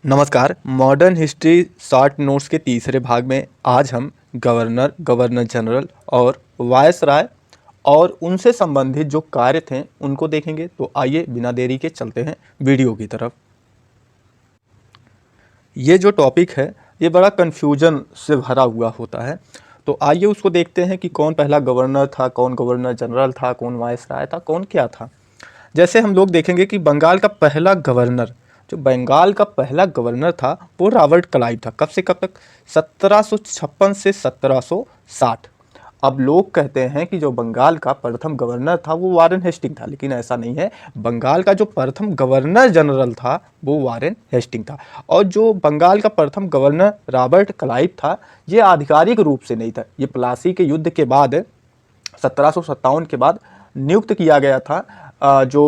नमस्कार। Modern history short notes के तीसरे भाग में आज हम गवर्नर जनरल और वायसराय और उनसे संबंधित जो कार्य थे उनको देखेंगे। तो आइए बिना देरी के चलते हैं वीडियो की तरफ। ये जो टॉपिक है ये बड़ा कन्फ्यूजन से भरा हुआ होता है, तो आइए उसको देखते हैं कि कौन पहला गवर्नर था, कौन गवर्नर जनरल था, कौन वायसराय था, कौन क्या था। जैसे हम लोग देखेंगे कि बंगाल का पहला गवर्नर, जो बंगाल का पहला गवर्नर था वो रॉबर्ट क्लाइव था। कब से कब तक? 1756 से 1760। अब लोग कहते हैं कि जो बंगाल का प्रथम गवर्नर था वो वारेन हेस्टिंग था, लेकिन ऐसा नहीं है। बंगाल का जो प्रथम गवर्नर जनरल था वो वारेन हेस्टिंग था, और जो बंगाल का प्रथम गवर्नर रॉबर्ट क्लाइव था ये आधिकारिक रूप से नहीं था। ये प्लासी के युद्ध के बाद 1757 के बाद नियुक्त किया गया था, जो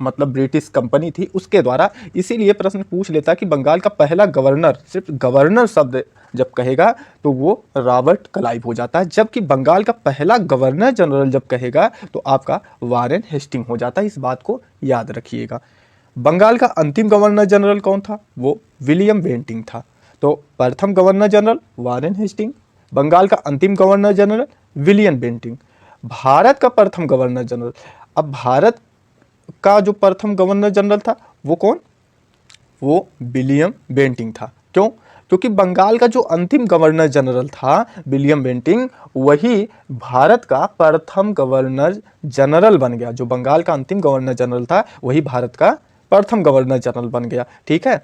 मतलब ब्रिटिश कंपनी थी उसके द्वारा। इसीलिए प्रश्न पूछ लेता कि बंगाल का पहला गवर्नर, सिर्फ गवर्नर शब्द जब कहेगा तो वो रॉबर्ट क्लाइव हो जाता है, जबकि बंगाल का पहला गवर्नर जनरल जब कहेगा तो आपका वारेन हेस्टिंग हो जाता है। इस बात को याद रखिएगा। बंगाल का अंतिम गवर्नर जनरल कौन था? वो विलियम बेंटिंग था। तो प्रथम governor general Warren Hastings, Bengal का अंतिम governor general William Bentinck. Bharat का प्रथम गवर्नर जनरल, अब भारत का जो प्रथम गवर्नर जनरल था वो कौन? वो विलियम बेंटिंग था। क्यों? क्योंकि बंगाल का जो अंतिम गवर्नर जनरल था विलियम बेंटिंग, वही भारत का प्रथम गवर्नर जनरल बन गया। जो बंगाल का अंतिम गवर्नर जनरल था वही भारत का प्रथम गवर्नर जनरल बन गया। ठीक है।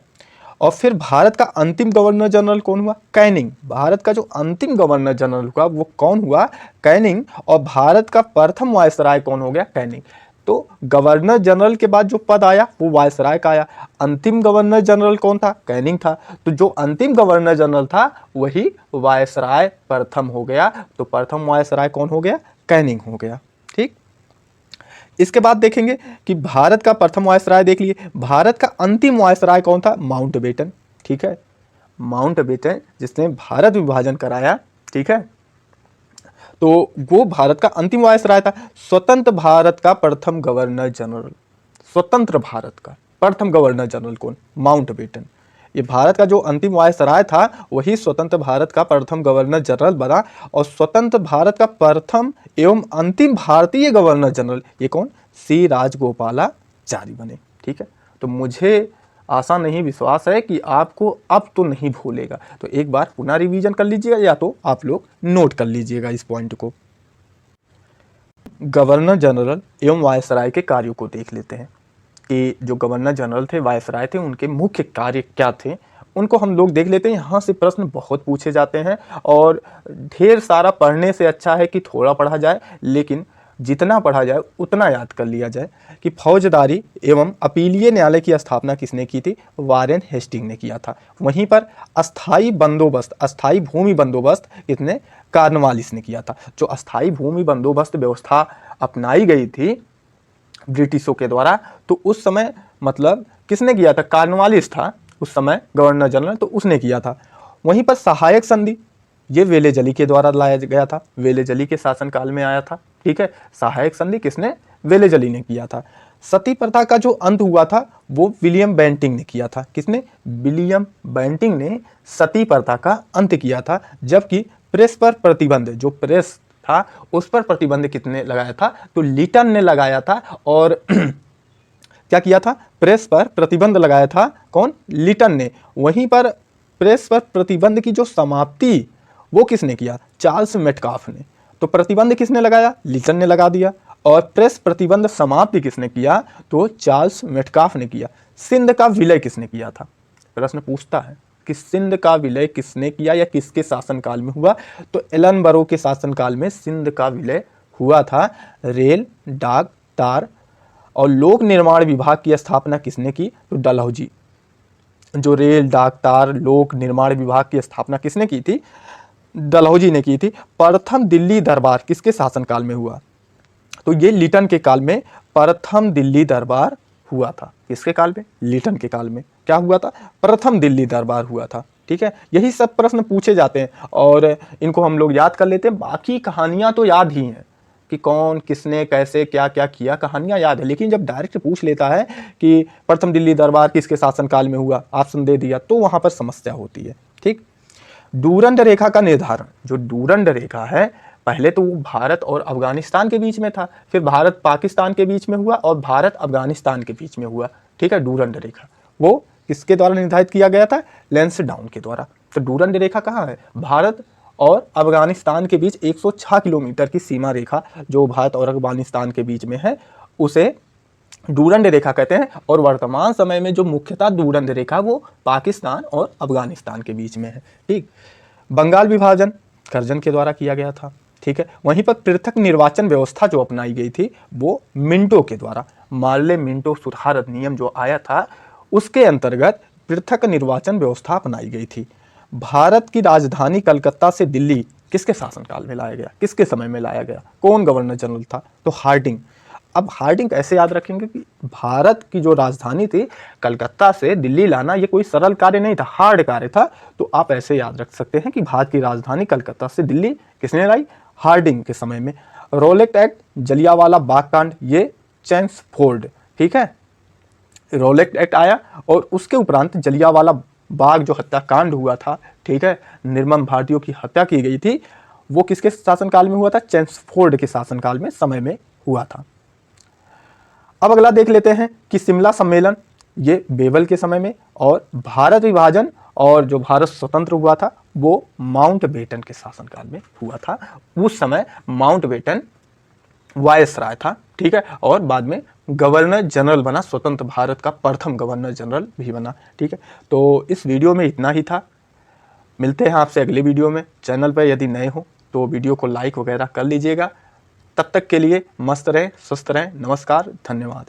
और फिर भारत का अंतिम गवर्नर जनरल कौन हुआ? कैनिंग। भारत का जो अंतिम गवर्नर जनरल हुआ वो कौन हुआ? कैनिंग। और भारत का प्रथम वायसराय कौन हो गया? कैनिंग। तो गवर्नर जनरल के बाद जो पद आया वो वायसराय का आया। अंतिम गवर्नर जनरल कौन था? कैनिंग था। तो जो अंतिम गवर्नर जनरल था वही वायसराय प्रथम हो गया। तो प्रथम वायसराय कौन हो गया? कैनिंग हो गया। ठीक। इसके बाद देखेंगे कि भारत का प्रथम वायसराय देख लिए। भारत का अंतिम वायसराय कौन था? माउंटबेटन। ठीक है, माउंटबेटन जिसने भारत विभाजन कराया। ठीक है, तो वो भारत का अंतिम वायसराय था। स्वतंत्र भारत का प्रथम गवर्नर जनरल, स्वतंत्र भारत का प्रथम गवर्नर जनरल कौन? माउंटबेटन। ये भारत का जो अंतिम वायसराय था वही स्वतंत्र भारत का प्रथम गवर्नर जनरल बना। और स्वतंत्र भारत का प्रथम एवं अंतिम भारतीय गवर्नर जनरल ये कौन? सी राजगोपालाचारी बने। ठीक है, तो मुझे आशा नहीं, विश्वास है कि आपको अब तो नहीं भूलेगा। तो एक बार पुनः रिवीजन कर लीजिएगा या तो आप लोग नोट कर लीजिएगा इस पॉइंट को। गवर्नर जनरल एवं वायसराय के कार्यों को देख लेते हैं कि जो गवर्नर जनरल थे, वायसराय थे, उनके मुख्य कार्य क्या थे, उनको हम लोग देख लेते हैं। यहाँ से प्रश्न बहुत पूछे जाते हैं और ढेर सारा पढ़ने से अच्छा है कि थोड़ा पढ़ा जाए, लेकिन जितना पढ़ा जाए उतना याद कर लिया जाए। कि फौजदारी एवं अपीलीय न्यायालय की स्थापना किसने की थी? वारेन हेस्टिंग ने किया था। वहीं पर अस्थाई बंदोबस्त, अस्थाई भूमि बंदोबस्त किसने? कॉर्नवालिस ने किया था। जो अस्थाई भूमि बंदोबस्त व्यवस्था अपनाई गई थी ब्रिटिशों के द्वारा, तो उस समय मतलब किसने किया था? कॉर्नवालिस था उस समय गवर्नर जनरल, तो उसने किया था। वहीं पर सहायक संधि ये वेलेजली के द्वारा लाया गया था, वेलेजली के शासनकाल में आया था। ठीक है, सहायक संधि किसने? वेलेजली ने किया था। सती प्रथा का जो अंत हुआ था वो विलियम बेंटिंग ने किया था। किसने? विलियम बेंटिंग ने सती प्रथा का अंत किया था। जबकि प्रेस पर प्रतिबंध, जो प्रेस था उस पर प्रतिबंध किसने लगाया था? तो लिटन ने लगाया था। और क्या किया था? प्रेस पर प्रतिबंध लगाया था। कौन? लिटन ने। वहीं पर प्रेस पर प्रतिबंध की जो समाप्ति वो किसने किया? चार्ल्स मेटकाफ ने। तो प्रतिबंध किसने लगाया? लिटन ने लगा दिया। और प्रेस प्रतिबंध समाप्ति किसने किया? तो चार्ल्स मेटकाफ ने किया। सिंध का विलय किसने किया था? प्रश्न पूछता है कि सिंध का विलय किसने किया या किसके शासनकाल में हुआ? तो एलनबरो के शासनकाल में सिंध का विलय हुआ था। रेल, डाक, तार और लोक निर्माण विभाग की स्थापना किसने की? तो डलहौजी। जो रेल, डाक, तार, लोक निर्माण विभाग की स्थापना किसने की थी? डलहौजी ने की थी। प्रथम दिल्ली दरबार किसके शासनकाल में हुआ? तो ये लिटन के काल में प्रथम दिल्ली दरबार हुआ था। किसके काल में? लिटन के काल में क्या हुआ था? प्रथम दिल्ली दरबार हुआ था। ठीक है, यही सब प्रश्न पूछे जाते हैं और इनको हम लोग याद कर लेते हैं। बाकी कहानियां तो याद ही हैं कि कौन किसने कैसे क्या क्या किया, कहानियाँ याद है, लेकिन जब डायरेक्ट पूछ लेता है कि प्रथम दिल्ली दरबार किसके शासनकाल में हुआ, ऑप्शन दे दिया, तो वहाँ पर समस्या होती है। ठीक। डूरंड रेखा का निर्धारण, जो डूरंड रेखा है, पहले तो वो भारत और अफगानिस्तान के बीच में था, फिर भारत पाकिस्तान के बीच में हुआ और भारत अफगानिस्तान के बीच में हुआ। ठीक है। डूरंड रेखा वो किसके द्वारा निर्धारित किया गया था? लैंसडाउन के द्वारा। तो डूरंड रेखा कहाँ है? भारत और अफगानिस्तान के बीच 106 किलोमीटर की सीमा रेखा जो भारत और अफगानिस्तान के बीच में है, उसे डूरंड रेखा कहते हैं। और वर्तमान समय में जो मुख्यतः डूरंड रेखा वो पाकिस्तान और अफगानिस्तान के बीच में है। ठीक। बंगाल विभाजन कर्जन के द्वारा किया गया था। ठीक है। वहीं पर पृथक निर्वाचन व्यवस्था जो अपनाई गई थी वो मिंटो के द्वारा, मार्ले मिंटो सुधार अधिनियम जो आया था उसके अंतर्गत पृथक निर्वाचन व्यवस्था अपनाई गई थी। भारत की राजधानी कलकत्ता से दिल्ली किसके शासनकाल में लाया गया, किसके समय में लाया गया, कौन गवर्नर जनरल था? तो हार्डिंग। अब हार्डिंग कैसे याद रखेंगे कि भारत की जो राजधानी थी कलकत्ता से दिल्ली लाना ये कोई सरल कार्य नहीं था, हार्ड कार्य था। तो आप ऐसे याद रख सकते हैं कि भारत की राजधानी कलकत्ता से दिल्ली किसने लाई? हार्डिंग के समय में। रोलेट एक्ट, जलियांवाला बाग कांड, ये चेम्सफोर्ड। ठीक है। रोलेट एक्ट आया और उसके उपरांत जलियांवाला बाग जो हत्याकांड हुआ था, ठीक है, निर्मम भारतीयों की हत्या की गई थी, वो किसके शासनकाल में हुआ था? चेम्सफोर्ड के शासनकाल में समय में हुआ था। अब अगला देख लेते हैं कि शिमला सम्मेलन ये बेवल के समय में, और भारत विभाजन और जो भारत स्वतंत्र हुआ था वो माउंटबेटन के शासनकाल में हुआ था। उस समय माउंटबेटन वायसराय था। ठीक है। और बाद में गवर्नर जनरल बना, स्वतंत्र भारत का प्रथम गवर्नर जनरल भी बना। ठीक है। तो इस वीडियो में इतना ही था। मिलते हैं आपसे अगले वीडियो में। चैनल पर यदि नए हो तो वीडियो को लाइक वगैरह कर लीजिएगा। तब तक के लिए मस्त रहें, स्वस्थ रहें। नमस्कार, धन्यवाद।